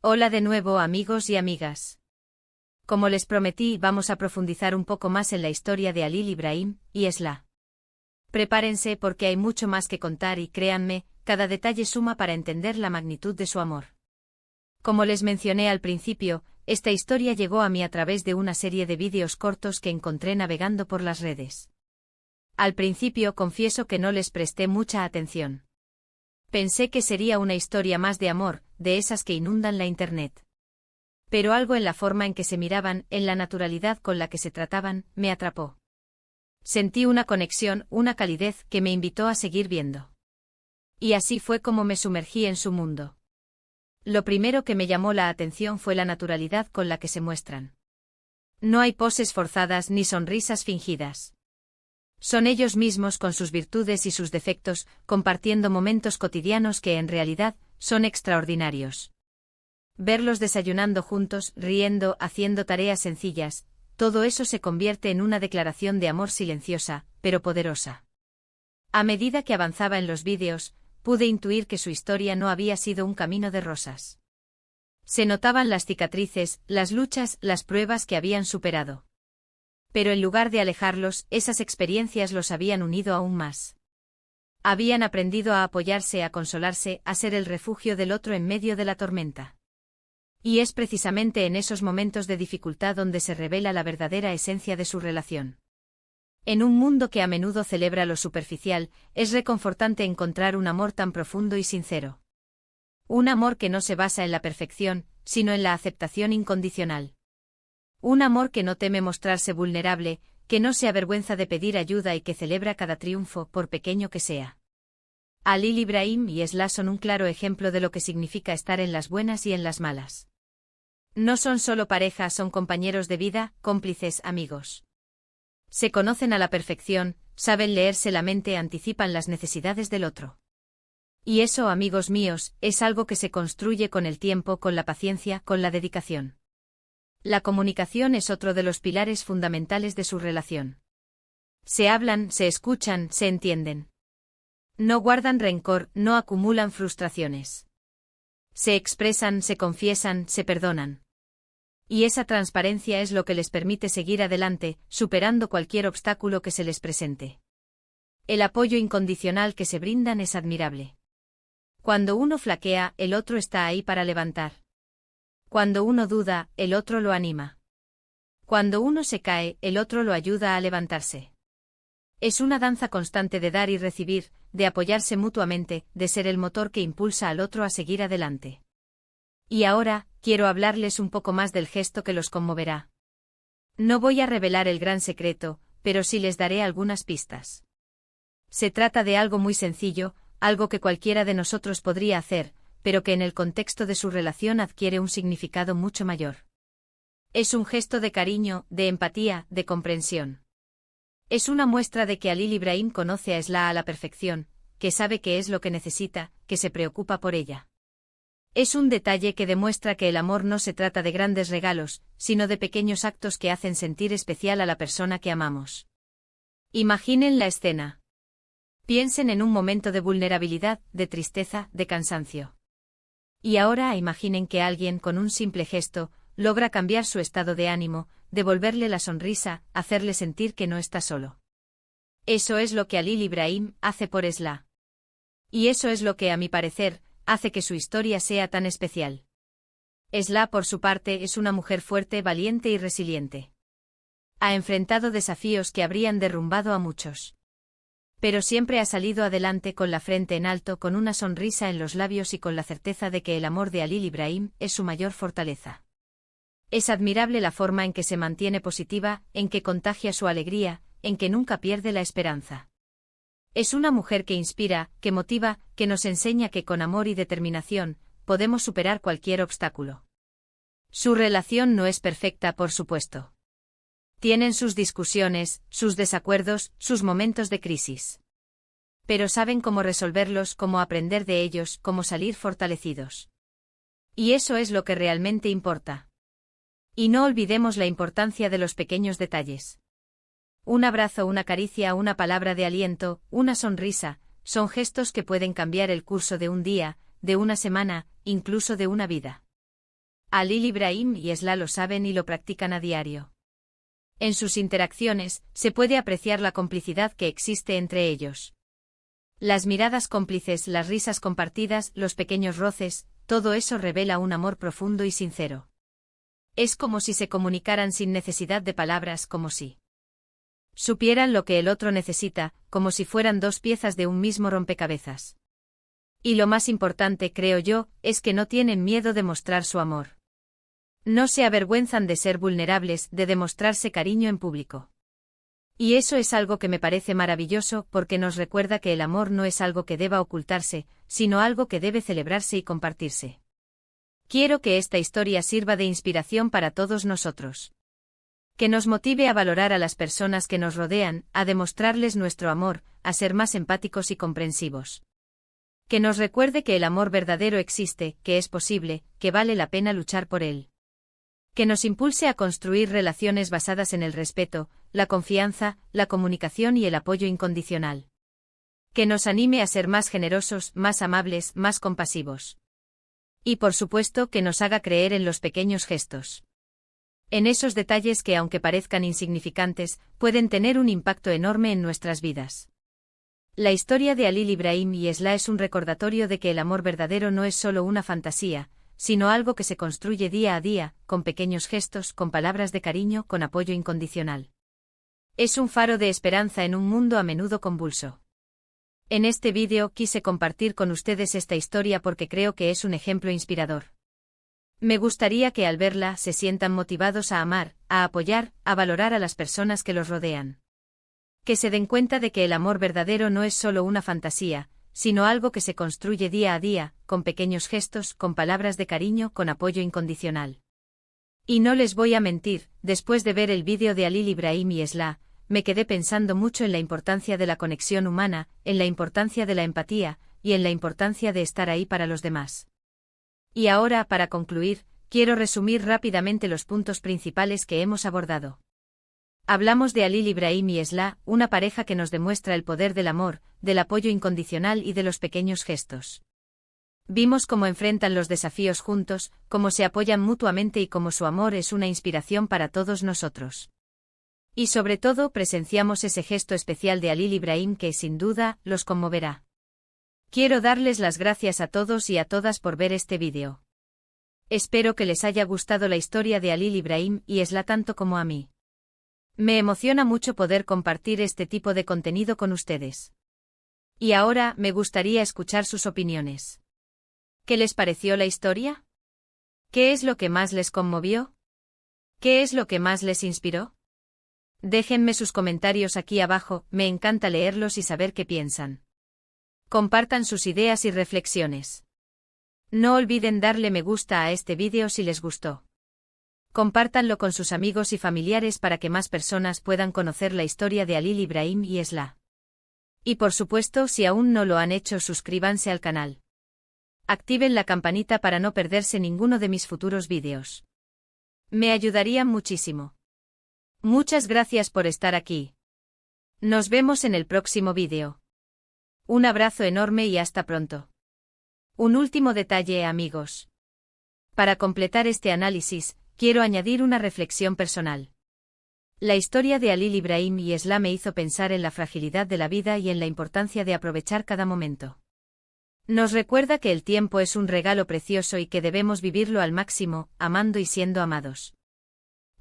Hola de nuevo, amigos y amigas. Como les prometí, vamos a profundizar un poco más en la historia de Halil Ibrahim y Esla. Prepárense porque hay mucho más que contar y créanme, cada detalle suma para entender la magnitud de su amor. Como les mencioné al principio, esta historia llegó a mí a través de una serie de vídeos cortos que encontré navegando por las redes. Al principio confieso que no les presté mucha atención. Pensé que sería una historia más de amor, de esas que inundan la internet. Pero algo en la forma en que se miraban, en la naturalidad con la que se trataban, me atrapó. Sentí una conexión, una calidez que me invitó a seguir viendo. Y así fue como me sumergí en su mundo. Lo primero que me llamó la atención fue la naturalidad con la que se muestran. No hay poses forzadas ni sonrisas fingidas. Son ellos mismos con sus virtudes y sus defectos, compartiendo momentos cotidianos que en realidad son extraordinarios. Verlos desayunando juntos, riendo, haciendo tareas sencillas, todo eso se convierte en una declaración de amor silenciosa, pero poderosa. A medida que avanzaba en los vídeos, pude intuir que su historia no había sido un camino de rosas. Se notaban las cicatrices, las luchas, las pruebas que habían superado. Pero en lugar de alejarlos, esas experiencias los habían unido aún más. Habían aprendido a apoyarse, a consolarse, a ser el refugio del otro en medio de la tormenta. Y es precisamente en esos momentos de dificultad donde se revela la verdadera esencia de su relación. En un mundo que a menudo celebra lo superficial, es reconfortante encontrar un amor tan profundo y sincero. Un amor que no se basa en la perfección, sino en la aceptación incondicional. Un amor que no teme mostrarse vulnerable, que no se avergüenza de pedir ayuda y que celebra cada triunfo, por pequeño que sea. Halil Ibrahim y Esla son un claro ejemplo de lo que significa estar en las buenas y en las malas. No son solo pareja, son compañeros de vida, cómplices, amigos. Se conocen a la perfección, saben leerse la mente, anticipan las necesidades del otro. Y eso, amigos míos, es algo que se construye con el tiempo, con la paciencia, con la dedicación. La comunicación es otro de los pilares fundamentales de su relación. Se hablan, se escuchan, se entienden. No guardan rencor, no acumulan frustraciones. Se expresan, se confiesan, se perdonan. Y esa transparencia es lo que les permite seguir adelante, superando cualquier obstáculo que se les presente. El apoyo incondicional que se brindan es admirable. Cuando uno flaquea, el otro está ahí para levantar. Cuando uno duda, el otro lo anima. Cuando uno se cae, el otro lo ayuda a levantarse. Es una danza constante de dar y recibir, de apoyarse mutuamente, de ser el motor que impulsa al otro a seguir adelante. Y ahora, quiero hablarles un poco más del gesto que los conmoverá. No voy a revelar el gran secreto, pero sí les daré algunas pistas. Se trata de algo muy sencillo, algo que cualquiera de nosotros podría hacer, pero que en el contexto de su relación adquiere un significado mucho mayor. Es un gesto de cariño, de empatía, de comprensión. Es una muestra de que Halil Ibrahim conoce a Esla a la perfección, que sabe qué es lo que necesita, que se preocupa por ella. Es un detalle que demuestra que el amor no se trata de grandes regalos, sino de pequeños actos que hacen sentir especial a la persona que amamos. Imaginen la escena. Piensen en un momento de vulnerabilidad, de tristeza, de cansancio. Y ahora imaginen que alguien con un simple gesto logra cambiar su estado de ánimo, devolverle la sonrisa, hacerle sentir que no está solo. Eso es lo que Halil Ibrahim hace por Esla. Y eso es lo que, a mi parecer, hace que su historia sea tan especial. Esla, por su parte, es una mujer fuerte, valiente y resiliente. Ha enfrentado desafíos que habrían derrumbado a muchos. Pero siempre ha salido adelante con la frente en alto, con una sonrisa en los labios y con la certeza de que el amor de Halil Ibrahim es su mayor fortaleza. Es admirable la forma en que se mantiene positiva, en que contagia su alegría, en que nunca pierde la esperanza. Es una mujer que inspira, que motiva, que nos enseña que con amor y determinación podemos superar cualquier obstáculo. Su relación no es perfecta, por supuesto. Tienen sus discusiones, sus desacuerdos, sus momentos de crisis. Pero saben cómo resolverlos, cómo aprender de ellos, cómo salir fortalecidos. Y eso es lo que realmente importa. Y no olvidemos la importancia de los pequeños detalles. Un abrazo, una caricia, una palabra de aliento, una sonrisa, son gestos que pueden cambiar el curso de un día, de una semana, incluso de una vida. Halil Ibrahim y Esla lo saben y lo practican a diario. En sus interacciones, se puede apreciar la complicidad que existe entre ellos. Las miradas cómplices, las risas compartidas, los pequeños roces, todo eso revela un amor profundo y sincero. Es como si se comunicaran sin necesidad de palabras, como si supieran lo que el otro necesita, como si fueran dos piezas de un mismo rompecabezas. Y lo más importante, creo yo, es que no tienen miedo de mostrar su amor. No se avergüenzan de ser vulnerables, de demostrarse cariño en público. Y eso es algo que me parece maravilloso, porque nos recuerda que el amor no es algo que deba ocultarse, sino algo que debe celebrarse y compartirse. Quiero que esta historia sirva de inspiración para todos nosotros. Que nos motive a valorar a las personas que nos rodean, a demostrarles nuestro amor, a ser más empáticos y comprensivos. Que nos recuerde que el amor verdadero existe, que es posible, que vale la pena luchar por él. Que nos impulse a construir relaciones basadas en el respeto, la confianza, la comunicación y el apoyo incondicional. Que nos anime a ser más generosos, más amables, más compasivos. Y por supuesto que nos haga creer en los pequeños gestos. En esos detalles que, aunque parezcan insignificantes, pueden tener un impacto enorme en nuestras vidas. La historia de Halil Ibrahim y Esla es un recordatorio de que el amor verdadero no es solo una fantasía, sino algo que se construye día a día, con pequeños gestos, con palabras de cariño, con apoyo incondicional. Es un faro de esperanza en un mundo a menudo convulso. En este vídeo quise compartir con ustedes esta historia porque creo que es un ejemplo inspirador. Me gustaría que al verla se sientan motivados a amar, a apoyar, a valorar a las personas que los rodean. Que se den cuenta de que el amor verdadero no es solo una fantasía, sino algo que se construye día a día, con pequeños gestos, con palabras de cariño, con apoyo incondicional. Y no les voy a mentir, después de ver el vídeo de Halil Ibrahim y Esla, me quedé pensando mucho en la importancia de la conexión humana, en la importancia de la empatía, y en la importancia de estar ahí para los demás. Y ahora, para concluir, quiero resumir rápidamente los puntos principales que hemos abordado. Hablamos de Halil Ibrahim y Esla, una pareja que nos demuestra el poder del amor, del apoyo incondicional y de los pequeños gestos. Vimos cómo enfrentan los desafíos juntos, cómo se apoyan mutuamente y cómo su amor es una inspiración para todos nosotros. Y sobre todo presenciamos ese gesto especial de Halil Ibrahim que, sin duda, los conmoverá. Quiero darles las gracias a todos y a todas por ver este vídeo. Espero que les haya gustado la historia de Halil Ibrahim y Esla tanto como a mí. Me emociona mucho poder compartir este tipo de contenido con ustedes. Y ahora me gustaría escuchar sus opiniones. ¿Qué les pareció la historia? ¿Qué es lo que más les conmovió? ¿Qué es lo que más les inspiró? Déjenme sus comentarios aquí abajo, me encanta leerlos y saber qué piensan. Compartan sus ideas y reflexiones. No olviden darle me gusta a este vídeo si les gustó. Compártanlo con sus amigos y familiares para que más personas puedan conocer la historia de Halil Ibrahim y Esla. Y por supuesto, si aún no lo han hecho, suscríbanse al canal. Activen la campanita para no perderse ninguno de mis futuros vídeos. Me ayudarían muchísimo. Muchas gracias por estar aquí. Nos vemos en el próximo vídeo. Un abrazo enorme y hasta pronto. Un último detalle, amigos. Para completar este análisis, quiero añadir una reflexión personal. La historia de Halil Ibrahim y Esla me hizo pensar en la fragilidad de la vida y en la importancia de aprovechar cada momento. Nos recuerda que el tiempo es un regalo precioso y que debemos vivirlo al máximo, amando y siendo amados.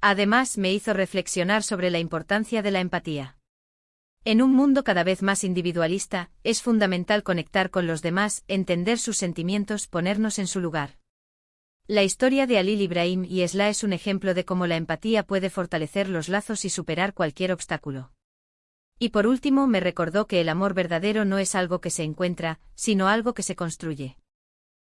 Además, me hizo reflexionar sobre la importancia de la empatía. En un mundo cada vez más individualista, es fundamental conectar con los demás, entender sus sentimientos, ponernos en su lugar. La historia de Halil Ibrahim y Esla es un ejemplo de cómo la empatía puede fortalecer los lazos y superar cualquier obstáculo. Y por último, me recordó que el amor verdadero no es algo que se encuentra, sino algo que se construye.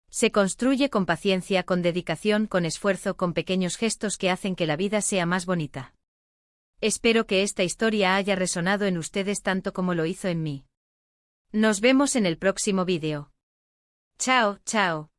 Se construye con paciencia, con dedicación, con esfuerzo, con pequeños gestos que hacen que la vida sea más bonita. Espero que esta historia haya resonado en ustedes tanto como lo hizo en mí. Nos vemos en el próximo vídeo. Chao, chao.